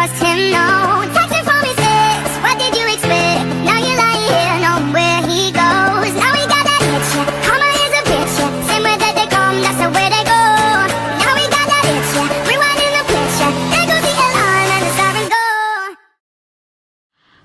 trust him, no. Texting from his ex, what did you expect? Now you're lying here, knowing where he goes. Now he got that itch, yeah. Karma is a bitch, yeah. Same way that they come, that's the way they go. Now he got that itch, yeah. Rewinding the picture. There goes the alarm and the sirens go.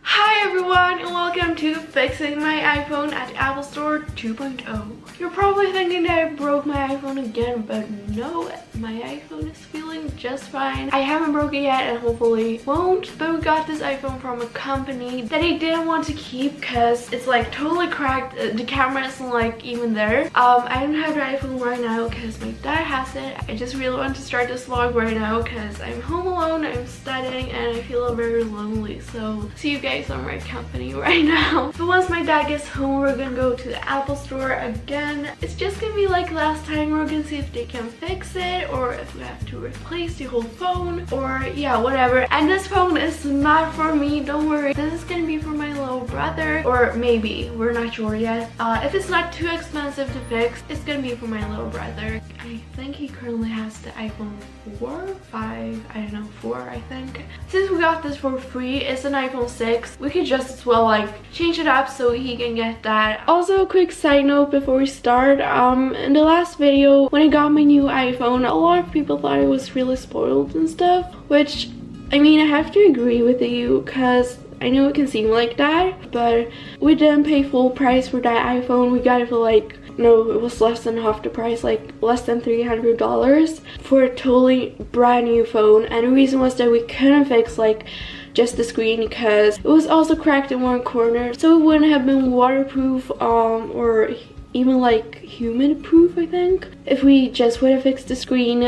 Hi everyone, and welcome to Fixing My iPhone at Apple Store 2.0. You're probably thinking that I broke my iPhone again, but no, my iPhone is feeling just fine. I haven't broke it yet and hopefully won't, but we got this iPhone from a company that I didn't want to keep because it's like totally cracked. The camera isn't like even there. I don't have the iPhone right now because my dad has it. I just really want to start this vlog right now because I'm home alone, I'm studying, and I feel very lonely. So see you guys on my company right now. But once my dad gets home, we're gonna go to the Apple Store again. It's just gonna be like last time. We're gonna see if they can fix it or if we have to replace the whole phone or yeah, whatever. And this phone is not for me, don't worry. This is gonna be for my little brother, or maybe, we're not sure yet. If it's not too expensive to fix, it's gonna be for my little brother. I think he currently has the iPhone 4, 5, I don't know, 4 I think. Since we got this for free, it's an iPhone 6. We could just as well like change it up so he can get that. Also, a quick side note before we start, in the last video when I got my new iPhone, a lot of people thought it was really spoiled and stuff, which I mean, I have to agree with you because I know it can seem like that, but we didn't pay full price for that iPhone. We got it for like, no, it was less than half the price, like less than $300 for a totally brand new phone. And the reason was that we couldn't fix like just the screen because it was also cracked in one corner, so it wouldn't have been waterproof or even like humid proof, I think, if we just would have fixed the screen.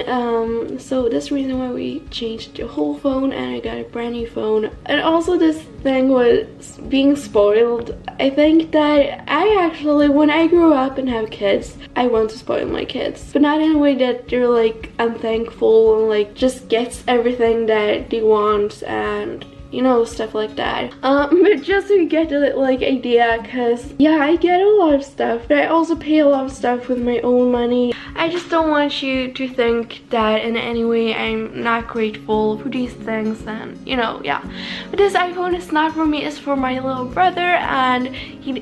So that's the reason why we changed the whole phone and I got a brand new phone. And also this thing was being spoiled. I think that I actually, when I grow up and have kids, I want to spoil my kids, but not in a way that they're like unthankful and like just gets everything that they want and you know, stuff like that. But just so you get the like idea, because yeah, I get a lot of stuff, but I also pay a lot of stuff with my own money. I just don't want you to think that in any way I'm not grateful for these things, and you know, yeah. But this iPhone is not for me, it's for my little brother, and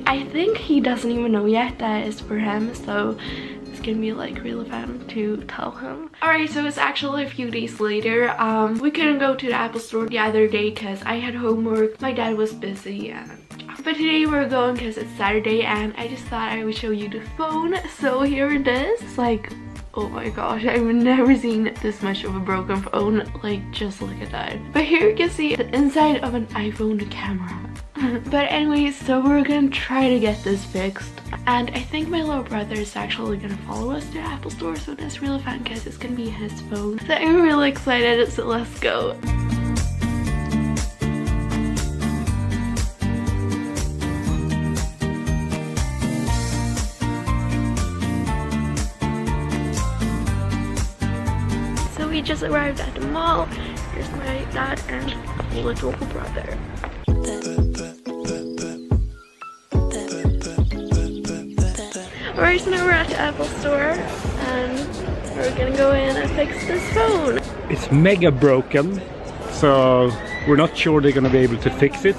I think he doesn't even know yet that it's for him, so it's gonna be like really fun to tell him. Alright, so it's actually a few days later. We couldn't go to the Apple Store the other day because I had homework, my dad was busy, and but today we're going because it's Saturday and I just thought I would show you the phone. So here it is. It's like, oh my gosh, I've never seen this much of a broken phone. Like, just look at that. But here you can see the inside of an iPhone camera. But anyways, so we're gonna try to get this fixed, and I think my little brother is actually gonna follow us to the Apple Store, so that's really fun because it's gonna be his phone. So I'm really excited, so let's go. So we just arrived at the mall. Here's my dad and little brother. Alright, so now we're at the Apple Store and we're gonna go in and fix this phone. It's mega broken, so we're not sure they're gonna be able to fix it.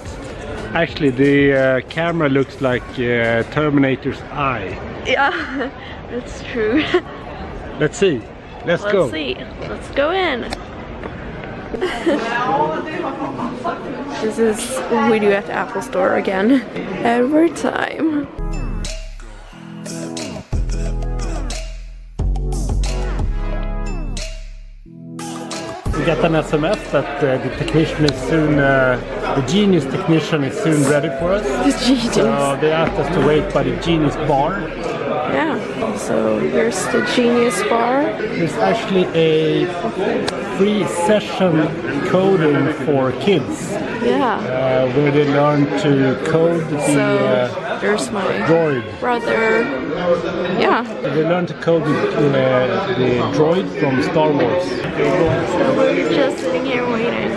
Actually, the camera looks like Terminator's eye. Yeah, that's true. Let's see. Let's go. Let's see. Let's go in. This is what we do at the Apple Store again. Every time. We got an SMS that the technician is soon, the Genius technician is soon ready for us. The Genius. So they asked us to wait by the Genius bar. Yeah, so here's the Genius bar. There's actually a free session coding for kids. Yeah. Where they learn to code the there's my droid. Brother. Yeah. They learn to code the droid from Star Wars. So we're just sitting here waiting.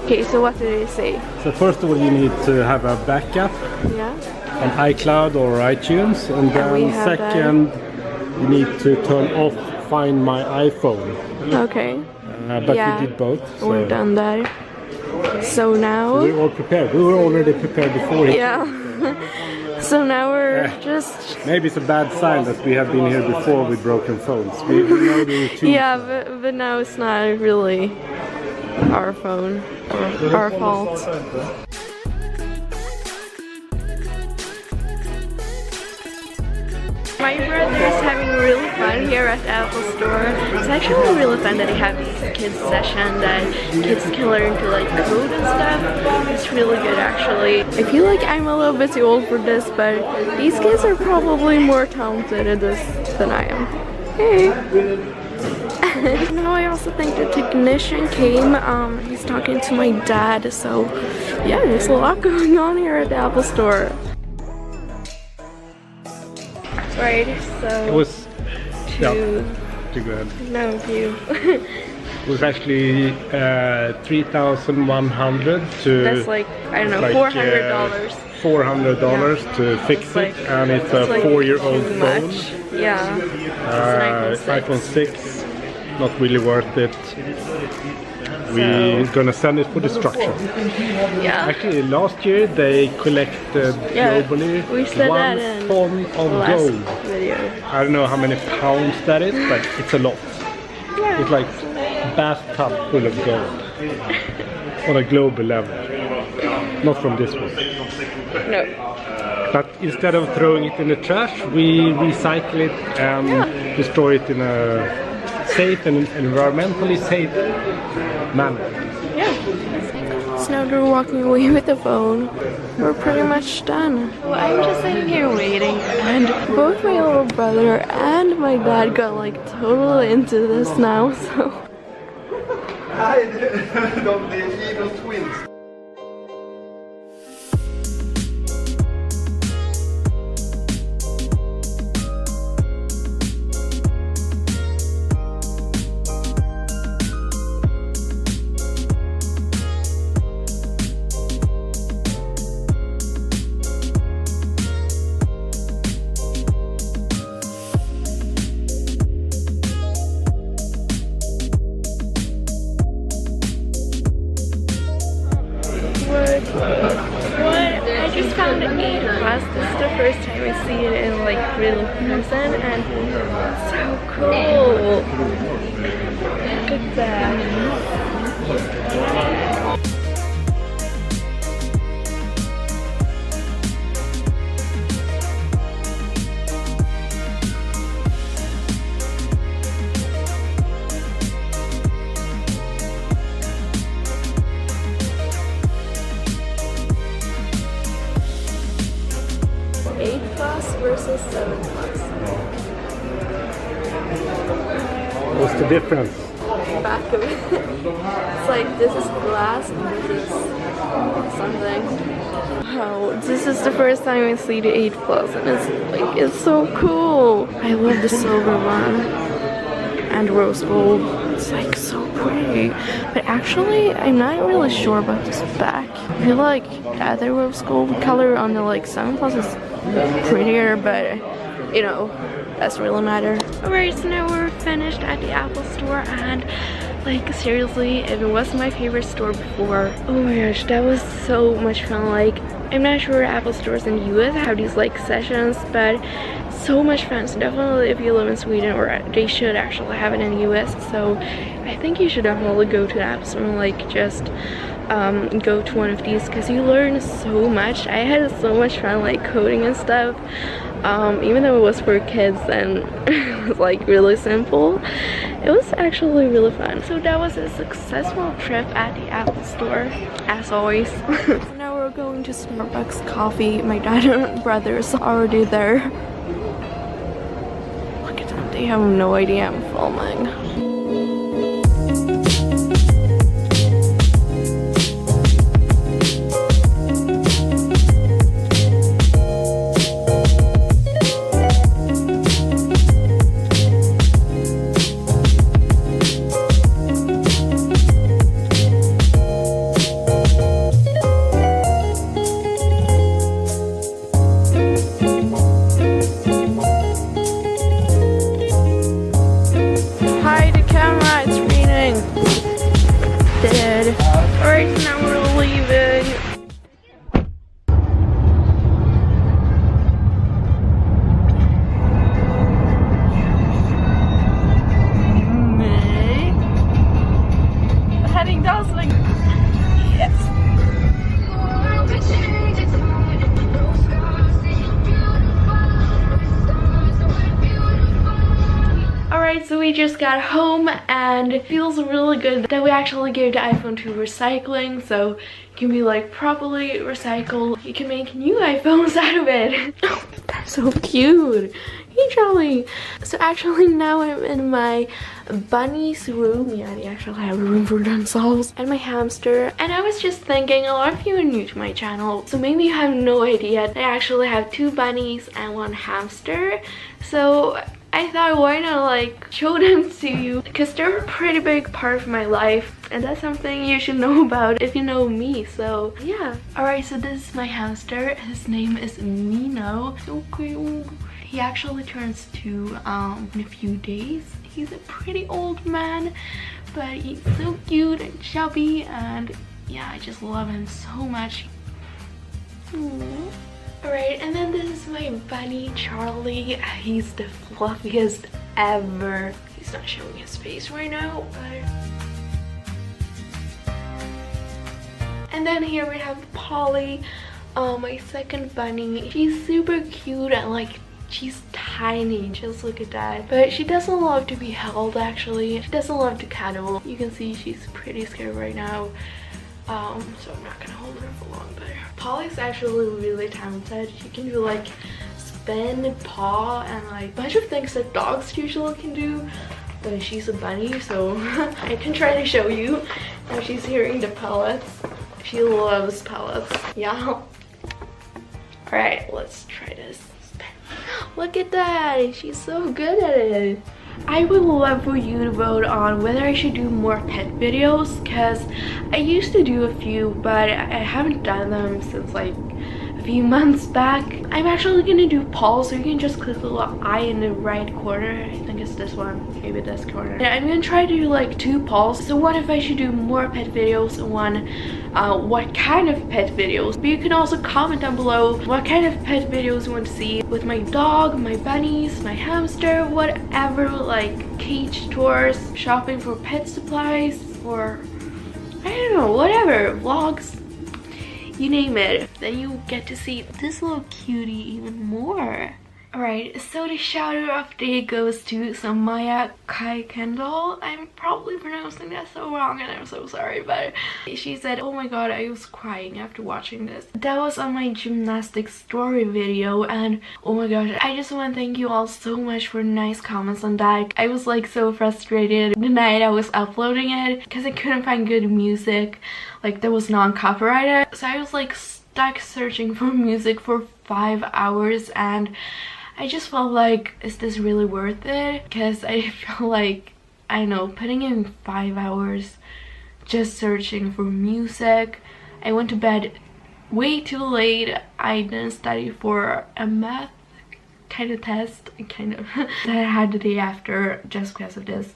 Okay, so what did they say? So first of all, you need to have a backup Yeah. on iCloud or iTunes, and we then have second, you need to turn off Find My iPhone. Okay. But Yeah. we did both. So We're done that. So now... we're all prepared. We were already prepared before. Yeah. So now we're just... Maybe it's a bad sign that we have been here before with broken phones. We know the routine. Yeah, but now it's not really our phone or our fault. My brother is having really fun here at the Apple Store. It's actually really fun that they have these kids session that kids can learn to like code and stuff. It's really good actually. I feel like I'm a little bit too old for this, but these kids are probably more talented at this than I am. Hey! Now I also think the technician came, he's talking to my dad, so yeah, there's a lot going on here at the Apple Store. Right, so It was to too good. no you. It was actually 3,100 to That's like I don't know, like, $400. $400 to fix like- it, and it's a It's like 4-year-old too phone. much. Yeah. It's an iPhone 6, not really worth it. We're gonna send it for destruction. Yeah. Actually, last year they collected Yeah, globally we said 1 that in ton of last gold. video. I don't know how many pounds that is, but it's a lot. Yeah. It's like bathtub full of gold on a global level. Not from this one. No. But instead of throwing it in the trash, we recycle it and destroy it in a safe and environmentally safe manner. Yeah. So now they're walking away with the phone. We're pretty much done. Well, I'm just sitting here waiting, and both my little brother and my dad got like totally into this now, so. De evil twins. What? I just found an 8 Plus. This is the first time I see it in like real person, and it's so cool. Look at that. 8 Plus versus 7 Plus. What's the difference? Back of it. It's like this is glass and this is something. Wow, this is the first time I see the 8 Plus, and it's so cool. I love the silver one and rose gold. It's like so pretty. But actually, I'm not really sure about this back. I feel like the other rose gold color on the like 7 Plus is prettier, but you know, doesn't really matter. Alright, so now we're finished at the Apple Store, and like seriously, if it was my favorite store before, oh my gosh, that was so much fun. Like, I'm not sure Apple stores in the US have these like sessions, but so much fun. So definitely if you live in Sweden, or they should actually have it in the US, so I think you should definitely go to the Apple Store and like just go to one of these, because you learn so much. I had so much fun like coding and stuff, even though it was for kids and it was like really simple. It was actually really fun. So that was a successful trip at the Apple Store, as always. So now we're going to Starbucks coffee. My dad and brother is already there. Look at them, they have no idea I'm filming. Alright, so we just got home and it feels really good that we actually gave the iPhone to recycling, so it can be like properly recycled. You can make new iPhones out of it. That's so cute. Hey Charlie. So actually now I'm in my bunny's room. Yeah, they actually have a room for themselves. And my hamster. And I was just thinking, a lot of you are new to my channel, so maybe you have no idea. I actually have 2 bunnies and 1 hamster. So I thought, why not like show them to you, because they're a pretty big part of my life, and that's something you should know about if you know me. So yeah. Alright, so this is my hamster. His name is Mino. So cute. He actually turns 2 in a few days. He's a pretty old man, but he's so cute and chubby, and yeah, I just love him so much. Aww. Alright, and then this is my bunny, Charlie. He's the fluffiest ever. He's not showing his face right now, but... And then here we have Polly, my second bunny. She's super cute and like, she's tiny, just look at that. But she doesn't love to be held actually. She doesn't love to cuddle. You can see she's pretty scared right now. So I'm not gonna hold her for long, but Polly's actually really talented. She can do like spin, paw, and like a bunch of things that dogs usually can do. But she's a bunny, so I can try to show you. Now she's hearing the pellets. She loves pellets. Yeah. Alright, let's try this. Look at that, she's so good at it. I would love for you to vote on whether I should do more pet videos, because I used to do a few, but I haven't done them since like a few months back. I'm actually gonna do polls, so you can just click the little eye in the right corner. I think it's this one, maybe this corner. And I'm gonna try to do like 2 polls. So what if I should do more pet videos, and one what kind of pet videos. But you can also comment down below what kind of pet videos you want to see with my dog, my bunnies, my hamster, whatever, like cage tours, shopping for pet supplies, or I don't know, whatever, vlogs, you name it. Then you get to see this little cutie even more. Alright, so the shout out of the day goes to Samaya Kai Kendall. I'm probably pronouncing that so wrong and I'm so sorry, but she said, oh my god, I was crying after watching this. That was on my gymnastics story video, and oh my god, I just want to thank you all so much for nice comments on that. I was like so frustrated the night I was uploading it because I couldn't find good music, like that was non-copyrighted. So I was like stuck searching for music for 5 hours, and I just felt like, is this really worth it? Because I feel like, I don't know, putting in 5 hours just searching for music. I went to bed way too late. I didn't study for a math kind of test, that I had the day after just because of this.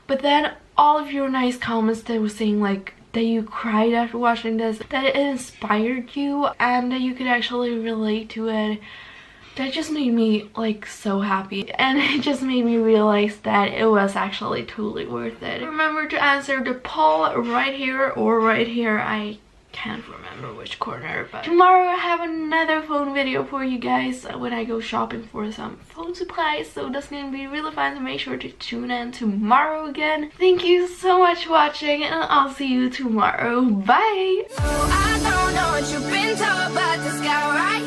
But then all of your nice comments that were saying like that you cried after watching this, that it inspired you, and that you could actually relate to it. That just made me like so happy, and it just made me realize that it was actually totally worth it. Remember to answer the poll right here or right here. I can't remember which corner, but tomorrow I have another phone video for you guys when I go shopping for some phone supplies, so that's gonna be really fun. So make sure to tune in tomorrow again. Thank you so much for watching, and I'll see you tomorrow. Bye. I don't know what you've been told, but the sky right